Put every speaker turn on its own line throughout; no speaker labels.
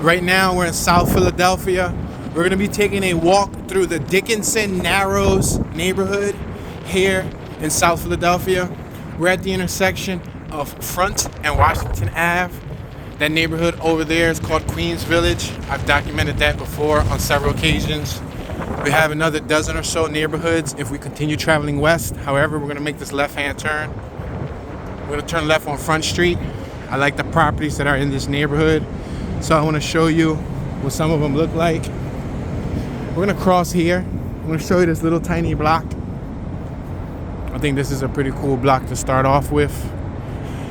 Right now we're in South Philadelphia. We're gonna be taking a walk through the Dickinson Narrows neighborhood here in South Philadelphia. We're at the intersection of Front and Washington Ave. That neighborhood over there is called Queens Village. I've documented that before on several occasions. We have another dozen or so neighborhoods if we continue traveling west. However, we're gonna make this left-hand turn. We're gonna turn left on Front Street. I like the properties that are in this neighborhood, so I wanna show you what some of them look like. We're gonna cross here. I'm gonna show you this little tiny block. I think this is a pretty cool block to start off with.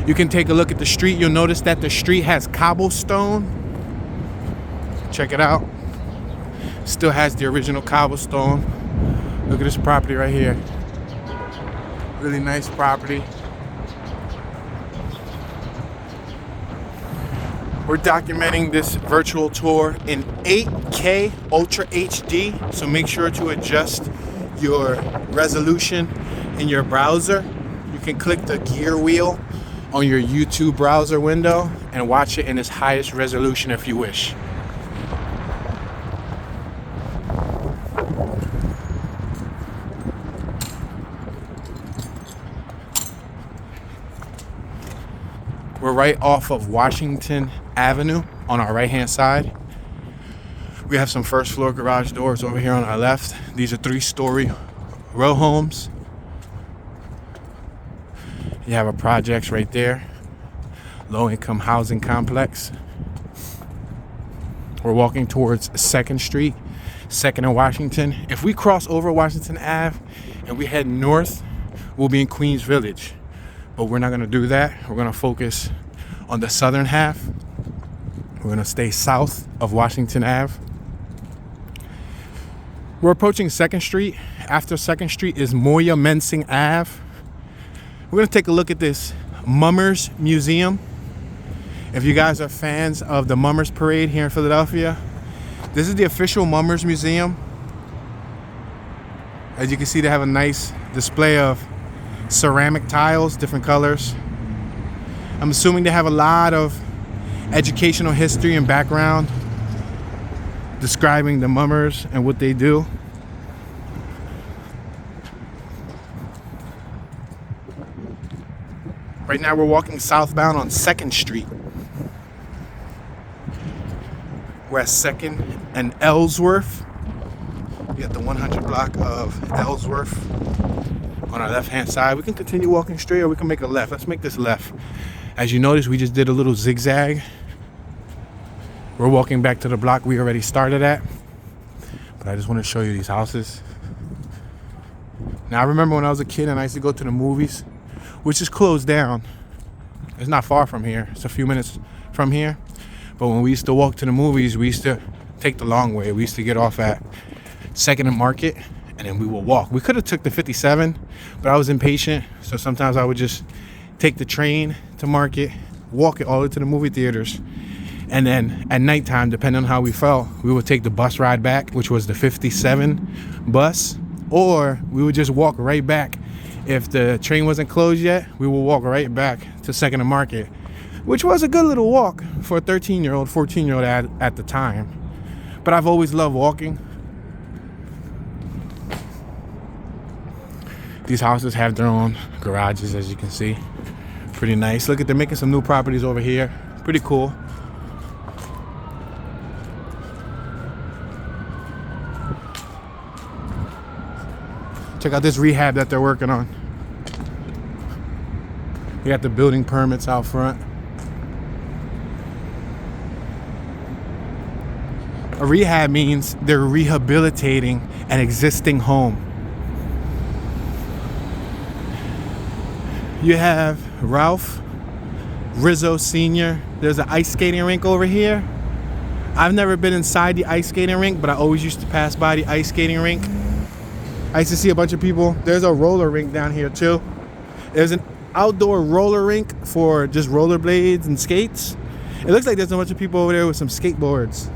You can take a look at the street. You'll notice that the street has cobblestone. Check it out. Still has the original cobblestone. Look at this property right here. Really nice property. We're documenting this virtual tour in 8K Ultra HD, so make sure to adjust your resolution in your browser. You can click the gear wheel on your YouTube browser window and watch it in its highest resolution if you wish. We're right off of Washington Avenue on our right-hand side. We have some first floor garage doors over here on our left. These are 3-story row homes. You have a projects right there, low-income housing complex. We're walking towards 2nd Street, 2nd and Washington. If we cross over Washington Ave and we head north, we'll be in Queens Village. But we're not gonna do that. We're gonna focus on the southern half. We're gonna stay south of Washington Ave. We're approaching 2nd Street. After 2nd Street is Moyamensing Ave. We're gonna take a look at this Mummers Museum. If you guys are fans of the Mummers Parade here in Philadelphia, this is the official Mummers Museum. As you can see, they have a nice display of ceramic tiles, different colors. I'm assuming they have a lot of educational history and background describing the mummers and what they do. Right now we're walking southbound on 2nd Street. We're at 2nd and Ellsworth. We got the 100 block of Ellsworth on our left-hand side. We can continue walking straight or we can make a left. Let's make this left. As you notice, we just did a little zigzag. We're walking back to the block we already started at. But I just want to show you these houses. Now, I remember when I was a kid and I used to go to the movies, which is closed down. It's not far from here. It's a few minutes from here. But when we used to walk to the movies, we used to take the long way. We used to get off at 2nd and Market, and then we would walk. We could have took the 57, but I was impatient, so sometimes I would just take the train to Market, walk it all the way to the movie theaters, and then at nighttime, depending on how we felt, we would take the bus ride back, which was the 57 bus, or we would just walk right back. If the train wasn't closed yet, we would walk right back to 2nd and Market, which was a good little walk for a 13-year-old, 14-year-old at the time. But I've always loved walking. These houses have their own garages, as you can see. Pretty nice. Look at, they're making some new properties over here. Pretty cool. Check out this rehab that they're working on. You got the building permits out front. A rehab means they're rehabilitating an existing home. You have Ralph Rizzo Sr. There's an ice skating rink over here. I've never been inside the ice skating rink, but I always used to pass by the ice skating rink. I used to see a bunch of people. There's a roller rink down here too. There's an outdoor roller rink for just rollerblades and skates. It looks like there's a bunch of people over there with some skateboards.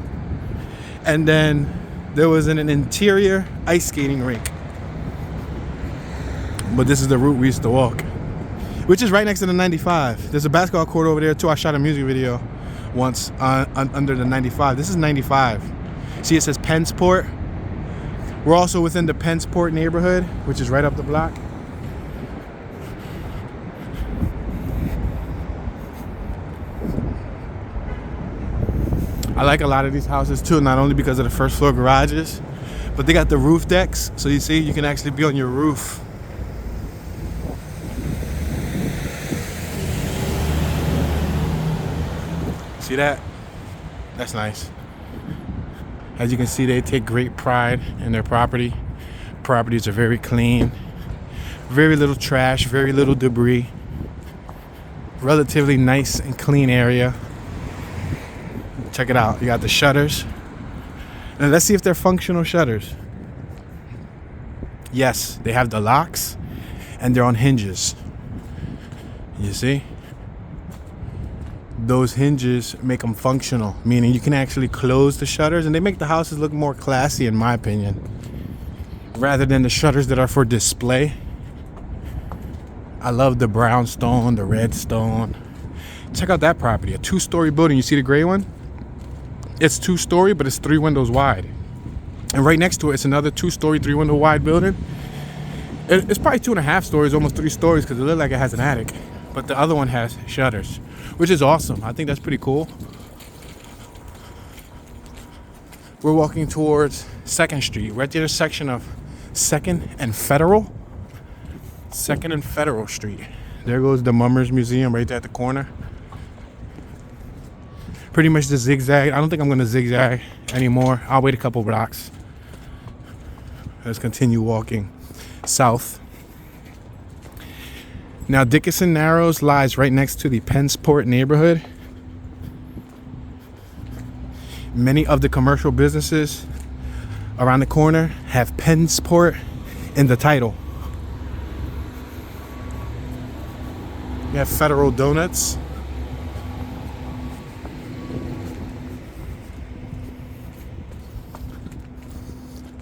And then there was an interior ice skating rink. But this is the route we used to walk, which is right next to the 95. There's a basketball court over there too. I shot a music video once under the 95. This is 95. See, it says Pennsport. We're also within the Pennsport neighborhood, which is right up the block. I like a lot of these houses too, not only because of the first floor garages, but they got the roof decks. So you see, you can actually be on your roof. See that? That's nice. As you can see, they take great pride in their property. Properties are very clean. Very little trash, very little debris. Relatively nice and clean area. Check it out. You got the shutters. And let's see if they're functional shutters. Yes, they have the locks and they're on hinges. You see? Those hinges make them functional, meaning you can actually close the shutters, and they make the houses look more classy, in my opinion, rather than the shutters that are for display. I love the brown stone, the red stone. Check out that property, a 2-story building. You see the gray one? It's 2-story, but it's 3 windows wide. And right next to it, it's another 2-story, 3-window wide building. It's probably 2.5 stories, almost 3 stories, because it looks like it has an attic. But the other one has shutters, which is awesome. I think that's pretty cool. We're walking towards 2nd Street. We're at the intersection of 2nd and Federal. 2nd and Federal Street. There goes the Mummers Museum right there at the corner. Pretty much the zigzag. I don't think I'm going to zigzag anymore. I'll wait a couple blocks. Let's continue walking south. Now, Dickinson Narrows lies right next to the Pennsport neighborhood. Many of the commercial businesses around the corner have Pennsport in the title. You have Federal Donuts.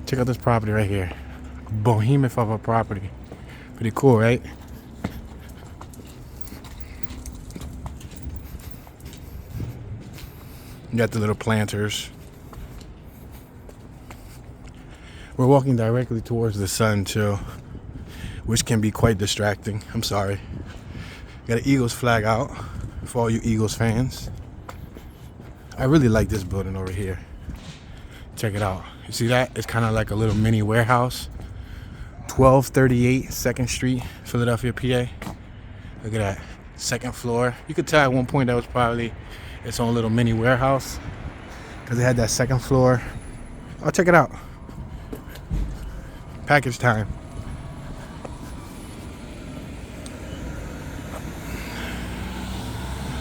Check out this property right here. Behemoth of a property. Pretty cool, right? You got the little planters. We're walking directly towards the sun too, which can be quite distracting. I'm sorry. Got an Eagles flag out for all you Eagles fans. I really like this building over here. Check it out. You see that? It's kind of like a little mini warehouse. 1238 2nd Street, Philadelphia, PA. Look at that. 2nd floor. You could tell at one point that was probably its own little mini warehouse because it had that 2nd floor. Oh, check it out. Package time.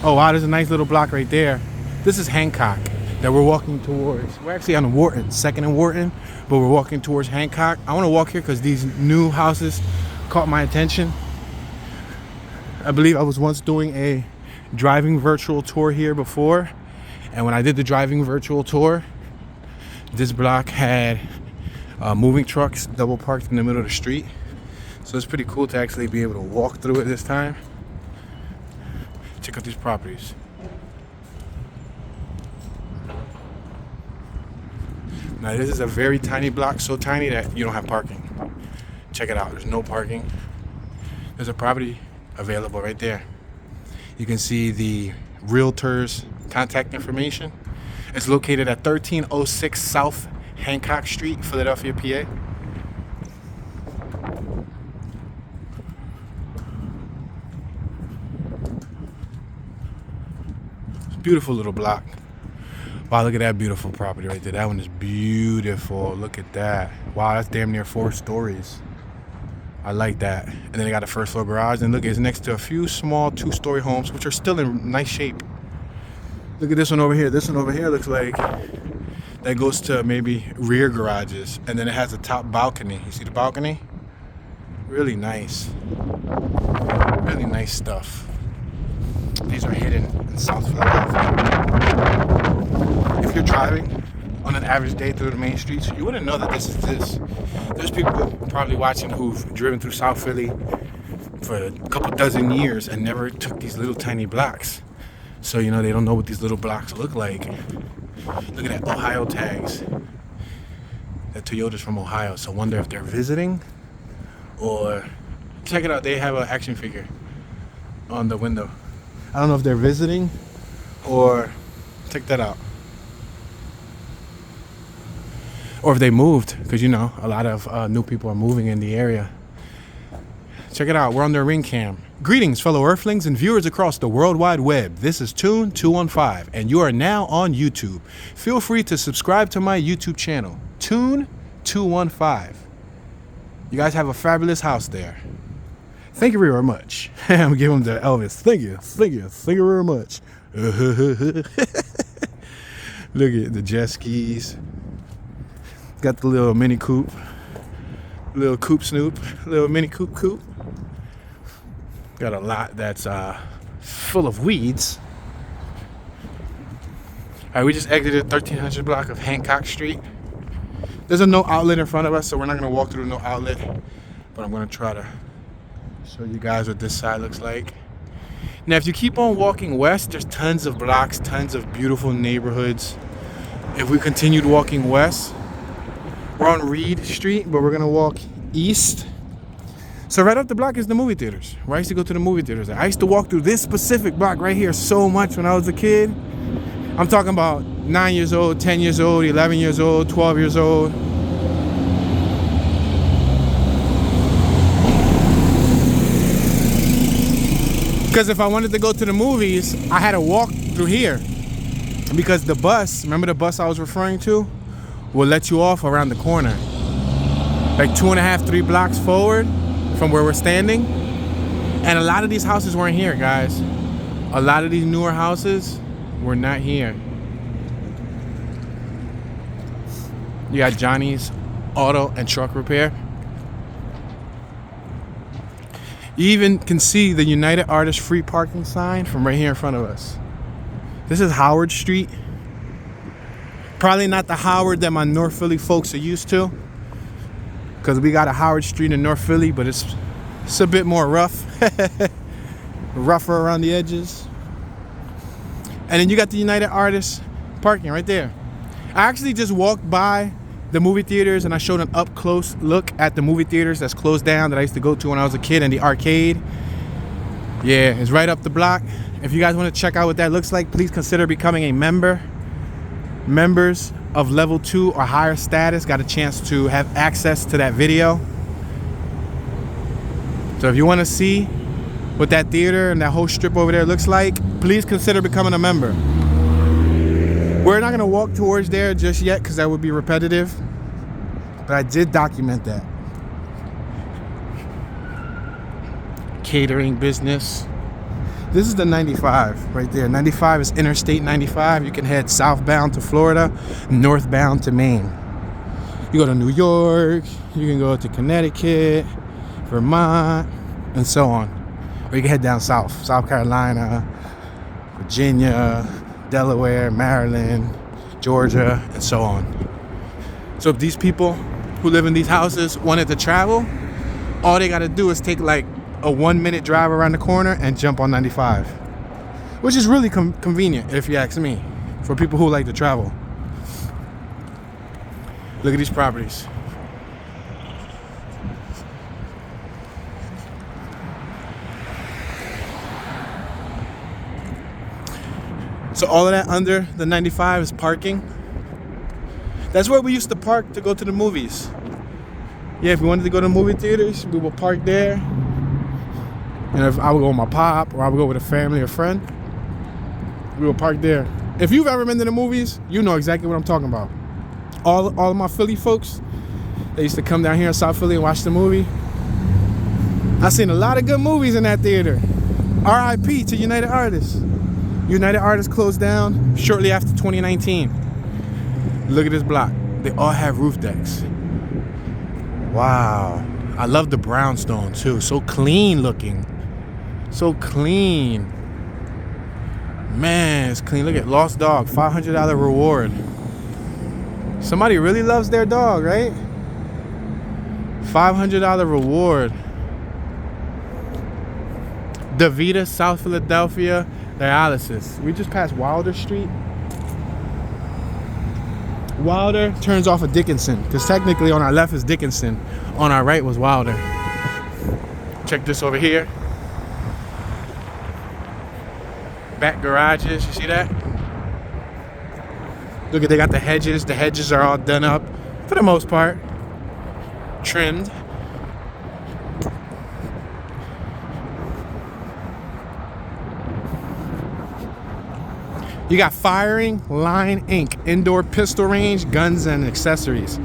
Oh wow, there's a nice little block right there. This is Hancock that we're walking towards. We're actually on Wharton, 2nd and Wharton, but we're walking towards Hancock. I want to walk here because these new houses caught my attention. I believe I was once doing a driving virtual tour here before, and when I did the driving virtual tour, this block had moving trucks double parked in the middle of the street. So it's pretty cool to actually be able to walk through it this time. Check out these properties. Now this is a very tiny block, so tiny that you don't have parking. Check it out, there's no parking. There's a property available right there. You can see the realtor's contact information. It's located at 1306 South Hancock Street, Philadelphia, PA. Beautiful little block. Wow, look at that beautiful property right there. That one is beautiful. Look at that. Wow, that's damn near 4 stories. I like that. And then they got a 1st floor garage. And look, it's next to a few small 2-story homes, which are still in nice shape. Look at this one over here. This one over here looks like that goes to maybe rear garages. And then it has a top balcony. You see the balcony? Really nice. Really nice stuff. These are hidden in South Philadelphia. If you're driving on an average day through the main streets, you wouldn't know that this exists. There's people probably watching who've driven through South Philly for a couple dozen years and never took these little tiny blocks. So, you know, they don't know what these little blocks look like. Look at that, Ohio tags. That Toyota's from Ohio. So I wonder if they're visiting or... Check it out, they have an action figure on the window. I don't know if they're visiting or... Check that out. Or if they moved, because, you know, a lot of new people are moving in the area. Check it out, we're on their ring cam. Greetings, fellow Earthlings and viewers across the World Wide Web. This is Tune 215, and you are now on YouTube. Feel free to subscribe to my YouTube channel, Tune 215. You guys have a fabulous house there. Thank you very much. I'm gonna give him the Elvis. Thank you very much. Look at the jet skis. Got the little mini coupe. Little coupe snoop. Little mini coupe. Got a lot that's full of weeds. All right, we just exited 1300 block of Hancock Street. There's a no outlet in front of us, so we're not gonna walk through the no outlet, but I'm gonna try to show you guys what this side looks like. Now, if you keep on walking west, there's tons of blocks, tons of beautiful neighborhoods. If we continued walking west, we're on Reed Street, but we're gonna walk east. So right up the block is the movie theaters, where I used to go to the movie theaters. I used to walk through this specific block right here so much when I was a kid. I'm talking about 9 years old, 10 years old, 11 years old, 12 years old. Because if I wanted to go to the movies, I had to walk through here. Because the bus, remember the bus I was referring to, will let you off around the corner. Like 2.5, 3 blocks forward from where we're standing. And a lot of these houses weren't here, guys. A lot of these newer houses were not here. You got Johnny's Auto and Truck Repair. You even can see the United Artists free parking sign from right here in front of us. This is Howard Street. Probably not the Howard that my North Philly folks are used to, because we got a Howard Street in North Philly, but it's a bit more rough. Rougher around the edges. And then you got the United Artists parking right there. I actually just walked by the movie theaters and I showed an up close look at the movie theaters that's closed down that I used to go to when I was a kid, and the arcade. Yeah, it's right up the block. If you guys want to check out what that looks like, please consider becoming a member. Members of level 2 or higher status got a chance to have access to that video. So if you want to see what that theater and that whole strip over there looks like, please consider becoming a member. We're not going to walk towards there just yet because that would be repetitive, but I did document that. Catering business. This is the 95 right there. 95 is Interstate 95. You can head southbound to Florida, northbound to Maine. You go to New York, you can go to Connecticut, Vermont, and so on. Or you can head down south, South Carolina, Virginia, Delaware, Maryland, Georgia, and so on. So if these people who live in these houses wanted to travel, all they got to do is take like a 1-minute drive around the corner and jump on 95, which is really convenient if you ask me, for people who like to travel. Look at these properties. So all of that under the 95 is parking. That's where we used to park to go to the movies. Yeah, if we wanted to go to movie theaters, we would park there. And if I would go with my pop, or I would go with a family or friend, we would park there. If you've ever been to the movies, you know exactly what I'm talking about. All of my Philly folks, they used to come down here in South Philly and watch the movie. I've seen a lot of good movies in that theater. R.I.P. to United Artists. United Artists closed down shortly after 2019. Look at this block. They all have roof decks. Wow. I love the brownstone too. So clean looking. So clean. Man, it's clean. Look at Lost Dog, $500 reward. Somebody really loves their dog, right? $500 reward. Davita, South Philadelphia, Dialysis. We just passed Wilder Street. Wilder turns off of Dickinson, because technically on our left is Dickinson, on our right was Wilder. Check this over here. Back garages, you see that? Look at, they got the hedges. The hedges are all done up for the most part, trimmed. You got Firing Line Inc., indoor pistol range, guns and accessories.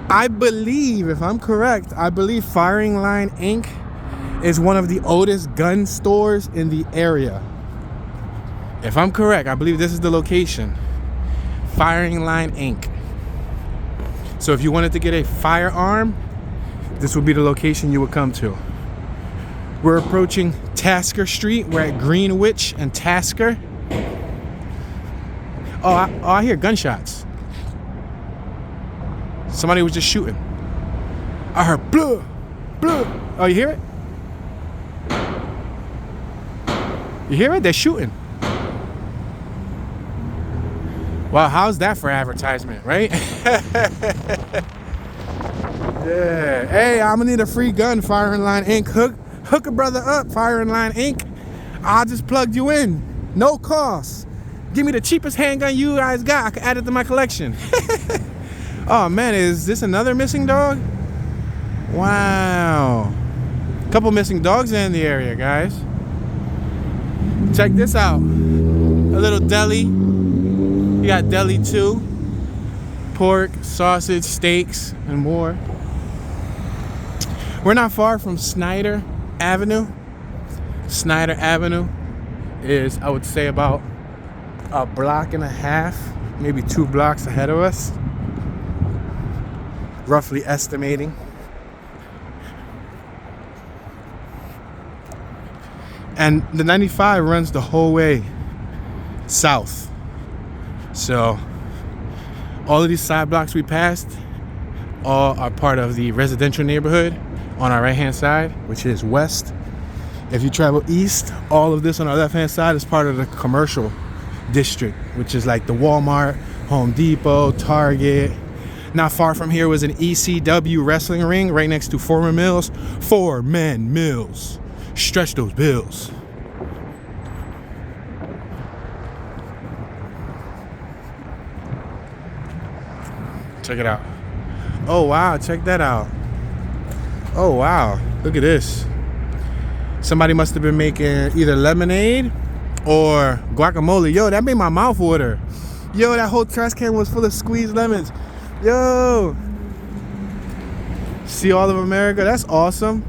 I believe, if I'm correct, I believe Firing Line Inc. is one of the oldest gun stores in the area. If I'm correct, I believe this is the location. Firing Line Inc. So if you wanted to get a firearm, this would be the location you would come to. We're approaching Tasker Street. We're at Greenwich and Tasker. Oh, I hear gunshots. Somebody was just shooting. I heard blah, blah. Oh, you hear it? You hear it? They're shooting. Wow, how's that for advertisement, right? Yeah. Hey, I'm gonna need a free gun, Firing Line Inc. Hook a brother up, Firing Line Inc. I just plugged you in. No cost. Give me the cheapest handgun you guys got. I can add it to my collection. Oh man, is this another missing dog? Wow. Couple missing dogs in the area, guys. Check this out. A little deli. You got deli too. Pork, sausage, steaks, and more. We're not far from Snyder Avenue. Snyder Avenue is, I would say, about a block and a half, maybe 2 blocks ahead of us, roughly estimating. And the 95 runs the whole way south. So all of these side blocks we passed all are part of the residential neighborhood on our right hand side, which is west. If you travel east, all of this on our left hand side is part of the commercial district, which is like the Walmart, Home Depot, Target. Not far from here was an ECW wrestling ring right next to Foreman Mills. Foreman Mills. Stretch those bills. Check it out. Oh wow, check that out. Oh wow, look at this. Somebody must have been making either lemonade or guacamole. Yo, that made my mouth water. Yo, that whole trash can was full of squeezed lemons. Yo. See all of America? That's awesome.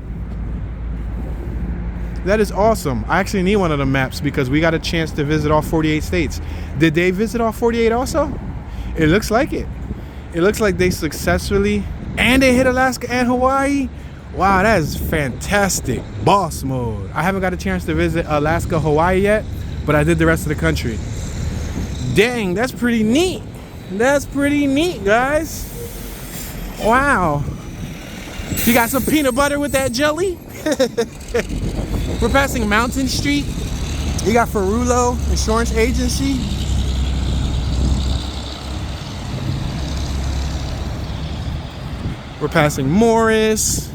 That is awesome. I actually need one of the maps because we got a chance to visit all 48 states. Did they visit all 48 also? It looks like it. It looks like they successfully, and they hit Alaska and Hawaii. Wow, that is fantastic. Boss mode. I haven't got a chance to visit Alaska, Hawaii yet, but I did the rest of the country. Dang, that's pretty neat. That's pretty neat, guys. Wow. You got some peanut butter with that jelly? We're passing Mountain Street. You got Ferrulo Insurance Agency. We're passing Morris.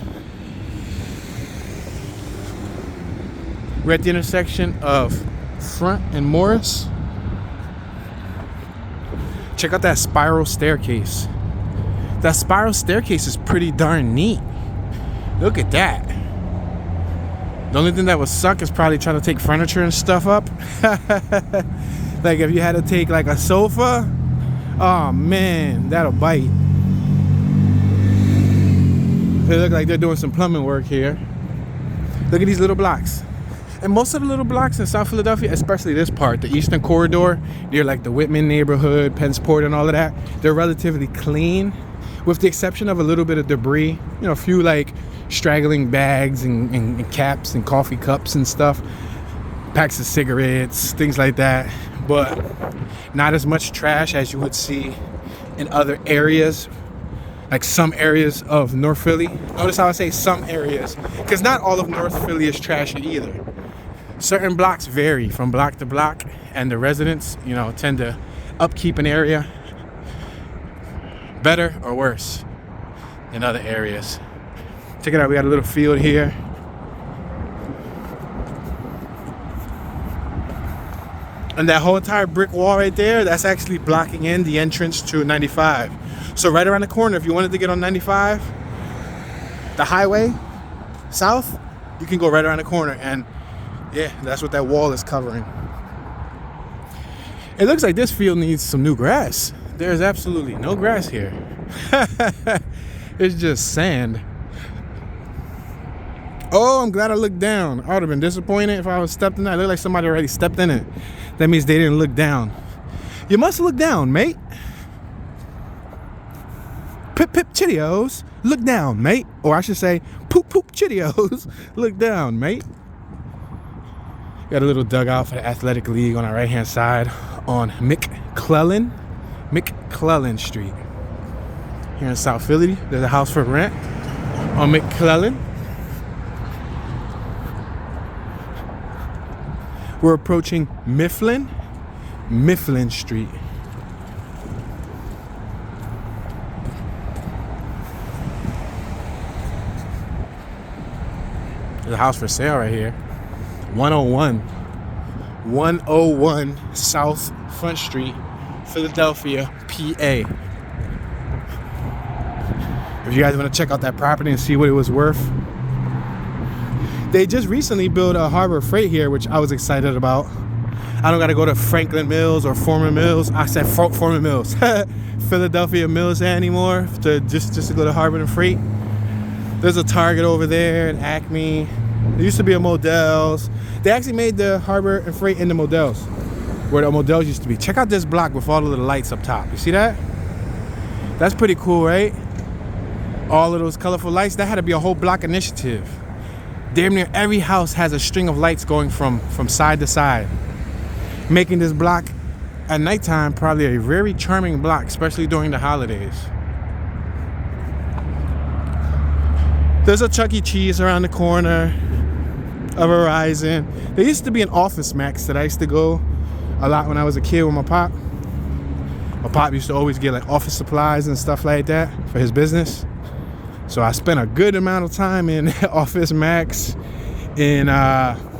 We're at the intersection of Front and Morris. Check out that spiral staircase. That spiral staircase is pretty darn neat. Look at that. The only thing that would suck is probably trying to take furniture and stuff up. Like if you had to take like a sofa, oh man, that'll bite. They look like they're doing some plumbing work here. Look at these little blocks. And most of the little blocks in South Philadelphia, especially this part, the Eastern Corridor, near like the Whitman neighborhood, Pennsport and all of that, they're relatively clean, with the exception of a little bit of debris. You know, a few like straggling bags and caps and coffee cups and stuff, packs of cigarettes, things like that. But not as much trash as you would see in other areas, like some areas of North Philly. Notice how I say some areas, because not all of North Philly is trashy either. certain blocks vary from block to block, and the residents, you know, tend to upkeep an area better or worse than other areas. Check it out, we got a little field here. And that whole entire brick wall right there, that's actually blocking in the entrance to 95. So right around the corner, if you wanted to get on 95, the highway south, you can go right around the corner, and yeah, that's what that wall is covering. It looks like this field needs some new grass. There's absolutely no grass here. It's just sand. Oh, I'm glad I looked down. I would have been disappointed if I was stepped in that. It looked like somebody already stepped in it. That means they didn't look down. You must look down, mate. Pip pip Cheerios, look down, mate. Or I should say, poop poop Cheerios, look down, mate. Got a little dugout for the athletic league on our right hand side on McClellan Street. Here in South Philly, there's a house for rent on McClellan. We're approaching Mifflin Street. There's a house for sale right here. 101 South Front Street, Philadelphia, PA. If you guys want to check out that property and see what it was worth. They just recently built a Harbor Freight here, which I was excited about. I don't got to go to Franklin Mills or Foreman Mills. I said Foreman Mills. Philadelphia Mills anymore just to go to Harbor and Freight. There's a Target over there, an Acme. There used to be a Modell's. They actually made the Harbor and Freight into Modell's, where the Modell's used to be. Check out this block with all of the lights up top. You see that? That's pretty cool, right? All of those colorful lights. That had to be a whole block initiative. Damn near every house has a string of lights going from side to side, making this block at nighttime probably a very charming block, especially during the holidays. There's a Chuck E. Cheese around the corner, a Verizon. There used to be an Office Max that I used to go a lot when I was a kid with my pop. My pop used to always get like office supplies and stuff like that for his business. So I spent a good amount of time in Office Max, in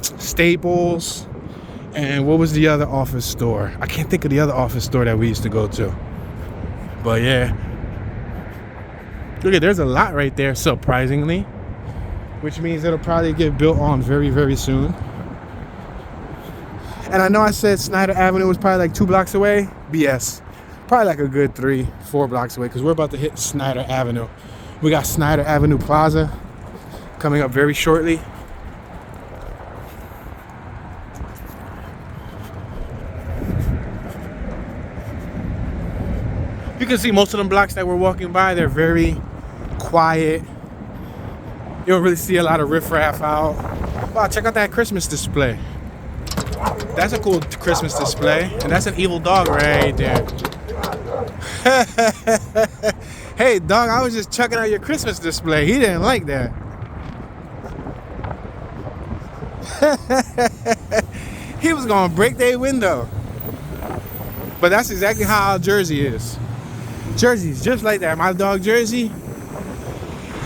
Staples, and what was the other office store? I can't think of the other office store that we used to go to. But yeah. Look at, there's a lot right there, surprisingly. Which means it'll probably get built on very, very soon. And I know I said Snyder Avenue was probably like 2 blocks away. BS. Probably like a good 3-4 blocks away, because we're about to hit Snyder Avenue. We got Snyder Avenue Plaza coming up very shortly. You can see most of them blocks that we're walking by, they're very quiet. You don't really see a lot of riffraff out. Wow, check out that Christmas display. That's a cool Christmas display. And that's an evil dog right there. Hey, dog, I was just checking out your Christmas display. He didn't like that. He was going to break their window. But that's exactly how our Jersey is. Jersey's just like that. My dog, Jersey,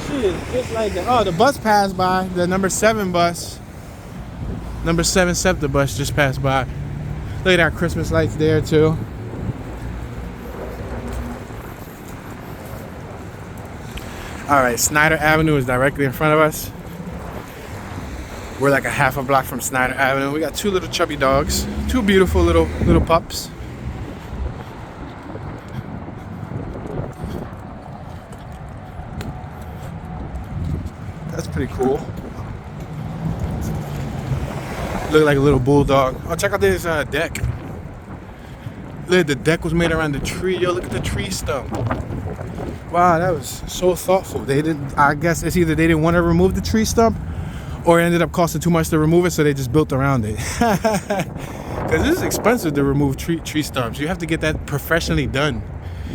she is just like that. Oh, the bus passed by. The number 7 bus. Number 7 SEPTA bus just passed by. Look at our Christmas lights there, too. All right, Snyder Avenue is directly in front of us. We're like a half a block from Snyder Avenue. We got 2 little chubby dogs, 2 beautiful little pups. That's pretty cool. Look like a little bulldog. Oh, check out this deck. Look, the deck was made around the tree. Yo, look at the tree stump. Wow, that was so thoughtful. They didn't. I guess it's either they didn't want to remove the tree stump, or it ended up costing too much to remove it, so they just built around it. Because this is expensive to remove tree stumps. You have to get that professionally done,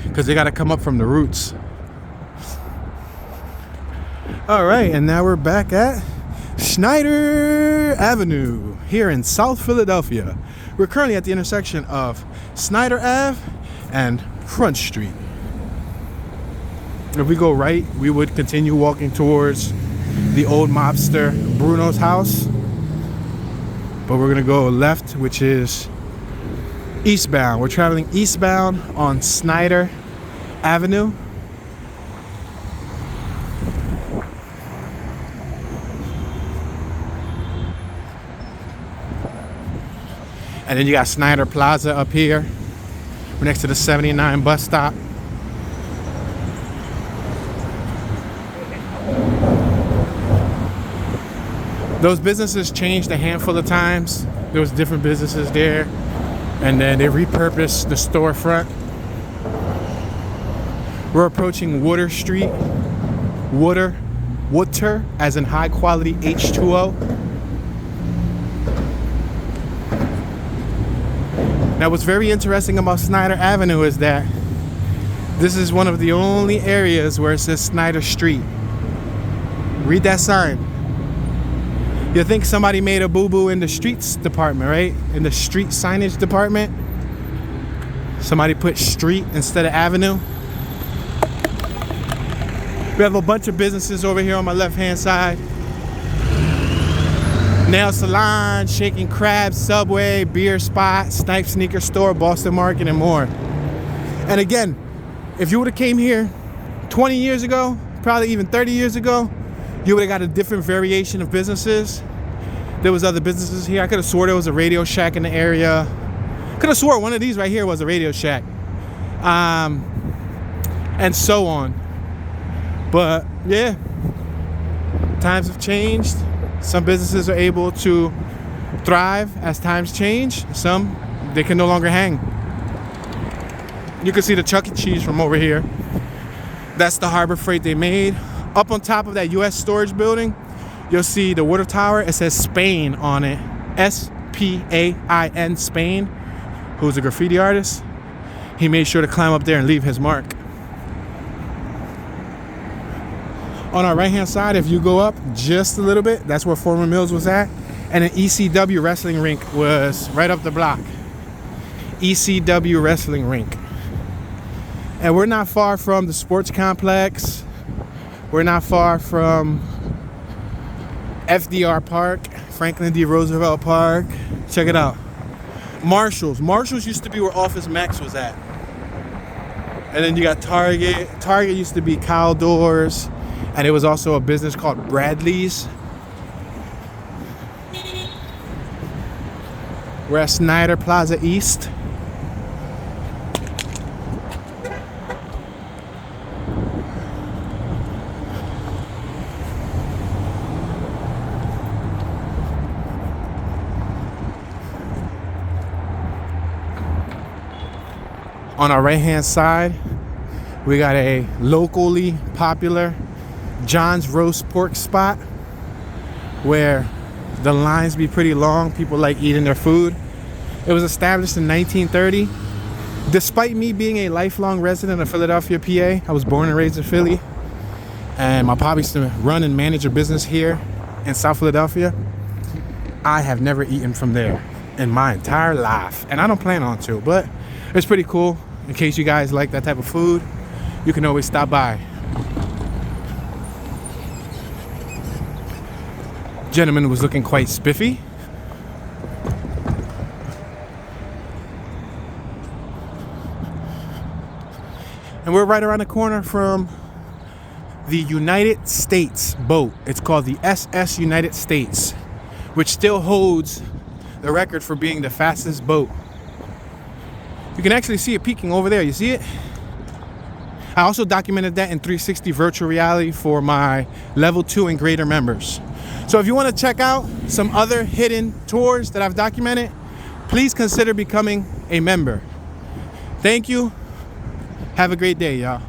because they got to come up from the roots. All right, and now we're back at Snyder Avenue here in South Philadelphia. We're currently at the intersection of Snyder Ave and Front Street. If we go right, we would continue walking towards the old mobster Bruno's house. But we're gonna go left, which is eastbound. We're traveling eastbound on Snyder Avenue. And then you got Snyder Plaza up here. We're next to the 79 bus stop. Those businesses changed a handful of times. There was different businesses there. And then they repurposed the storefront. We're approaching Water Street. Water as in high quality H2O. Now, what's very interesting about Snyder Avenue is that this is one of the only areas where it says Snyder Street. Read that sign. You think somebody made a boo-boo in the streets department, right? In the street signage department. Somebody put street instead of avenue. We have a bunch of businesses over here on my left-hand side. Nail salon, Shaking Crab, Subway, beer spot, Snipe sneaker store, Boston Market, and more. And again, if you would have came here 20 years ago, probably even 30 years ago, you would have got a different variation of businesses. There was other businesses here. I could have swore there was a Radio Shack in the area. Could have swore one of these right here was a Radio Shack. And so on. But yeah, times have changed. Some businesses are able to thrive as times change. Some, they can no longer hang. You can see the Chuck E. Cheese from over here. That's the Harbor Freight they made. Up on top of that U.S. storage building, you'll see the water tower. It says Spain on it. S-P-A-I-N, Spain. Who's a graffiti artist. He made sure to climb up there and leave his mark. On our right-hand side, if you go up just a little bit, that's where former Mills was at. And an ECW wrestling rink was right up the block. ECW wrestling rink. And we're not far from the sports complex. We're not far from FDR Park, Franklin D. Roosevelt Park. Check it out. Marshall's. Marshall's used to be where Office Max was at. And then you got Target. Target used to be Caldor's. And it was also a business called Bradley's. We're at Snyder Plaza East. On our right-hand side, we got a locally popular John's Roast Pork spot where the lines be pretty long. People like eating their food. It was established in 1930. Despite me being a lifelong resident of Philadelphia, PA, I was born and raised in Philly, and my pop used to run and manage a business here in South Philadelphia. I have never eaten from there in my entire life, and I don't plan on to, but it's pretty cool. In case you guys like that type of food, you can always stop by. Gentleman was looking quite spiffy. And we're right around the corner from the United States boat. It's called the SS United States, which still holds the record for being the fastest boat. You can actually see it peeking over there. You see it? I also documented that in 360 virtual reality for my level 2 and greater members. So if you want to check out some other hidden tours that I've documented, please consider becoming a member. Thank you. Have a great day, y'all.